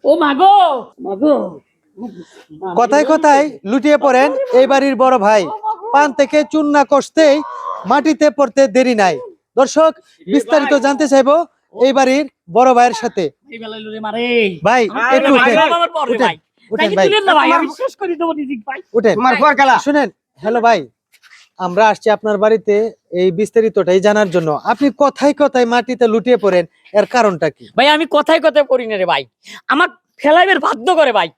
ও মাগো মাগো কথায় কথায় লুটিয়ে পড়েন এই বাড়ির বড় ভাই। পান থেকে চুন্না কষতেই মাটিতে পড়তে দেরি নাই। দর্শক, বিস্তারিত জানতে চাইবো এই বাড়ির বড় ভাইয়ের সাথে। ভাই একটু উঠেন, উঠেন ভাই, উঠেন শুনেন। হ্যালো ভাই, আমরা আসছি আপনার বাড়িতে এই বিস্তারিতটাই জানার জন্য। আপনি কথায় কথায় মাটিতে লুটিয়ে পড়েন, এর কারণটা কি? ভাই আমি কথায় কথায় পড়ি না রে ভাই, আমার ফেলাইবের বাধ্য করে ভাই।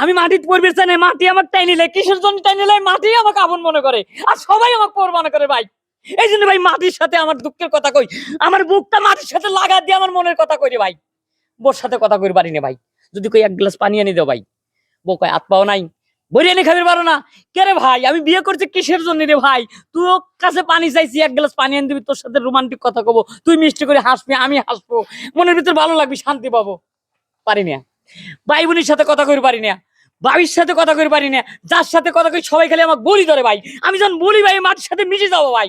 আমি মাটিতে পড়বে চাই না, মাটি আমার টাই নিলে কিসের জন্য টাই নিলে, মাটি আমাকে আপন মনে করে আর সবাই আমাকে পর মনে করে ভাই। এই জন্য ভাই মাটির সাথে আমার দুঃখের কথা কই, আমার বুকটা মাটির সাথে লাগা দিয়ে আমার মনের কথা কই রে ভাই। বোর সাথে কথা কই পারি না ভাই, যদি কই এক গ্লাস পানি এনে দাও ভাই, বউ কয় হাত পাও নাই, বই এনে খাবি পারো না। কে রে ভাই, আমি বিয়ে করছি কিসের জন্য রে ভাই? তুই কাছে পানি চাইছি, এক গ্লাস পানি এনে দিবি, তোর সাথে রোমান্টিক কথা কব, তুই মিষ্টি করে হাসবি, আমি হাসবো, মনের ভিতর ভালো লাগবে, শান্তি পাবো। পারি না ভাই, বোনের সাথে কথা কই পারি না, ভাবির সাথে কথা কই পারি না, যার সাথে কথা কই সবাই খালি আমাকে বলি ধরে ভাই। আমি যখন বলি ভাই মাটির সাথে মিশে যাবো ভাই।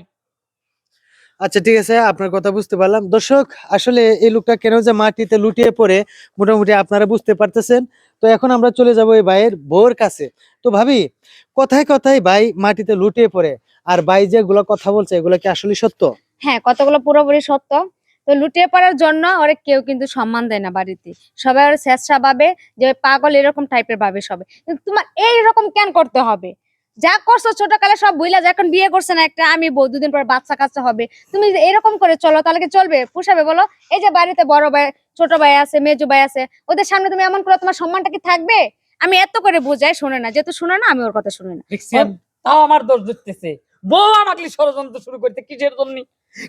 আচ্ছা ঠিক আছে, আপনার কথা বুঝতে পারলাম। দর্শক, আসলে এই লোকটা কেন যে মাটিতে লুটিয়ে পড়ে মোটামুটি আপনারা বুঝতে পারতেছেন। তো এখন আমরা চলে যাব এই ভাইয়ের বউর কাছে। তো ভাবি, কথায় কথায় ভাই মাটিতে লুটিয়ে পড়ে, আর ভাই যেগুলো কথা বলছে এগুলো কি আসলে সত্য? হ্যাঁ, কতগুলো পুরোপুরি সত্য। তো লুটিয়ে পড়ার জন্য ওরে কেউ কিন্তু সম্মান দেয় না বাড়িতে, সবাই ওর শেষরা ভাবে যে পাগল, এরকম টাইপের ভাবে সবাই। কিন্তু তোমার এইরকম কেন করতে হবে? যা করছো ছোটকালে সব ভুইলা যা, এখন বিয়ে করছে না একটা, আমি বউ, দুদিন পর বাচ্চা কাচ্চা হবে, তুমি যদি এরকম করে চলো তাহলে কি চলবে? পোষাবে বলো? এই যে বাড়িতে বড় ভাই, ছোট ভাই আছে, মেজো ভাই আছে, ওদের সামনে তুমি এমন করে, তোমার সম্মানটা কি থাকবে? আমি এত করে বুঝাই, শোনে না, যেহেতু শোনে না আমি ওর কথা শুনি না। তাও আমার দোষ দিতেছে, বউ আমাকে ষড়যন্ত্র শুরু করতে। কিসের জন্য?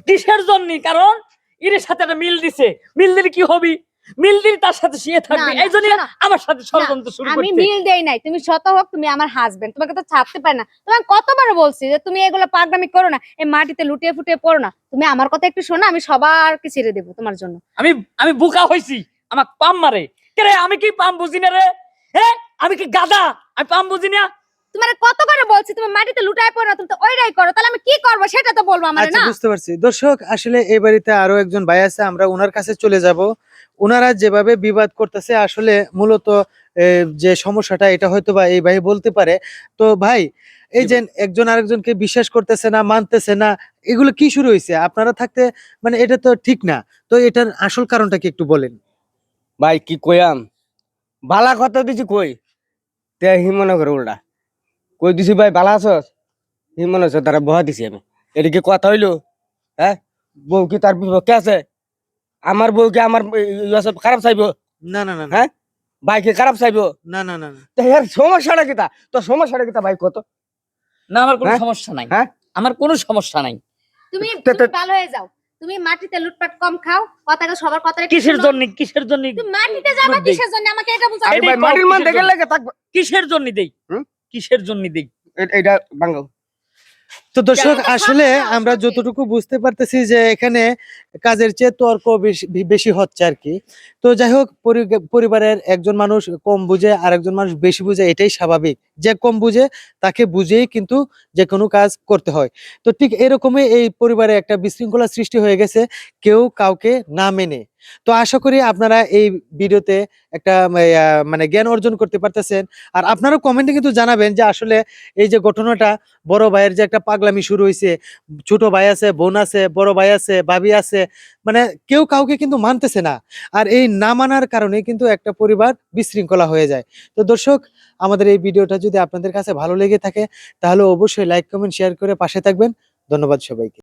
কিসের জন্য? কারণ এর সাথে একটা মিল দিছে, মিল দিলে কি হবি, মিল দিলে তার সাথে শুয়ে থাকবে, এই জন্য আমার সাথে ষড়যন্ত্র শুরু করতে। আমি মিল দেই নাই, তুমি শত হোক, তুমি আমার হাজবেন্ড, তোমাকে তো ছাড়তে পারে না। তোমাকে কতবার বলছি যে তুমি এগুলো পাগলামি করো না, এই মাটিতে লুটিয়ে ফুটিয়ে পড়ো না। তুমি আমার কথা একটু শোনো, আমি সবারকে ছেড়ে দেবো তোমার জন্য। আমি আমি বোকা হইছি, আমাকে পাম মারে কে রে? আমি কি পাম বুঝি না রে? হ্যাঁ, আমি কি গাদা? আমি পাম বুঝি না? তোমার কতবার বলছি তুমি মাটিতে লুটায় পড়ো না, তুমি তো ওইটাই করো, তাহলে আমি কি করবো সেটা তো বলবো আমার আচ্ছা না। বুঝতে পারছি। দর্শক, আসলে এই বাড়িতে আরো একজন ভাই আছে, আমরা ওনার কাছে চলে যাব। ওনারা যেভাবে বিবাদ করতেছে, আসলে মূলত যে সমস্যাটা এটা হয়তো বা এই ভাই বলতে পারে। তো ভাই, এই যে একজন আরেকজনকে বিশ্বাস করতেছে না, মানতেছে না, এগুলো কি শুরু হয়েছে আপনারা থাকতে? মানে এটা তো ঠিক না। তো এটার আসল কারণটা কি একটু বলেন? ভাই কি কইয়াম, বালা কথা দিছি কই, তে হি মনে করে উল্টা কই দিছি। ভাই বালা আছস, হি মনে হচ্ছে তারা বহা দিছি আমি। এটা কি কথা হইলো? হ্যাঁ, বউ কি তার বিপক্ষে আছে? আমার বউ কি আমার খারাপ চাইবো? না না না না। হ্যাঁ, ভাই কি খারাপ চাইবো? না না না না। তো এর সমস্যাটা কিতা? তো সমস্যাটা কিতা ভাই কত? না, আমার কোনো হ্যাঁ? সমস্যা নাই, হ্যাঁ, আমার কোনো সমস্যা নাই। তুমি তে- তে- ভালো হয়ে যাও, তুমি মাটিতে লুটপাট কম খাও, কথাটা সবার কথা। কিসের জন্য? কিসের জন্য তুমি মাটিতে যাবা কিসের জন্য, আমাকে এটা বুঝাও। আরে ভাই মাটির মান দেখে লাগে থাকবো। কিসের জন্য দেই? হুম? কিসের জন্য দেই? এইটা বাঙ্গাও। তো দর্শক, এটা আসলে সামনে আমরা আসছে। যতটুকু বুঝতে পারতেছি যে এখানে কাজের চেয়ে তর্ক বেশি হচ্ছে আর কি। তো যাই হোক, পরিবারের একজন মানুষ কম বুঝে আর একজন মানুষ বেশি বুঝে, এটাই স্বাভাবিক। যে কম বুঝে তাকে বুঝেই কিন্তু যে কোনো কাজ করতে হয়। তো ঠিক এরকমই এই পরিবারে একটা বিশৃঙ্খলা সৃষ্টি হয়ে গেছে, কেউ কাউকে না মেনে। তো আশা করি আপনারা এই ভিডিওতে একটা মানে জ্ঞান অর্জন করতে পারতেছেন। আর আপনারা কমেন্টে কিন্তু জানাবেন যে আসলে এই যে ঘটনাটা, বড় ভাইয়ের যে একটা পাগলামি শুরু হয়েছে, ছোট ভাই আছে, বোন আছে, বড় ভাই আছে, ভাবি আছে, মানে কেউ কাউকে কিন্তু মানতেছে না। আর এই না মানার কারণে কিন্তু একটা পরিবার বিশৃঙ্খলা হয়ে যায়। তো দর্শক, আমাদের এই ভিডিওটা যদি আপনাদের কাছে ভালো লেগে থাকে, তাহলে অবশ্যই লাইক, কমেন্ট, শেয়ার করে পাশে থাকবেন। ধন্যবাদ সবাইকে।